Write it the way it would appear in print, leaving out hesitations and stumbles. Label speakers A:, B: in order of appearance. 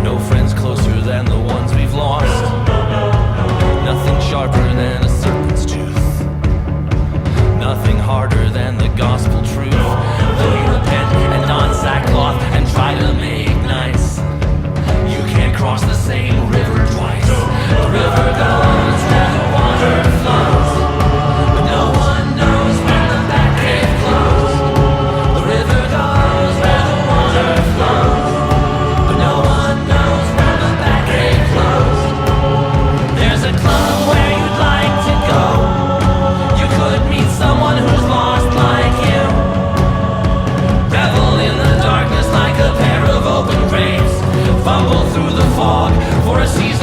A: No friends closer than the ones we've lost. Nothing sharper than a serpent's tooth. Nothing harder than the gospel truth. Though you repent and don sackcloth and try to make nice, you can't cross the same river twice. The river goes where the water flows, but no one knows when the back cave closed. The river goes where the water flows, but no one knows when the back cave closed. There's a club where you'd like to go. You could meet someone who's lost like you. Revel in the darkness like a pair of open graves. Fumble through the fog for a season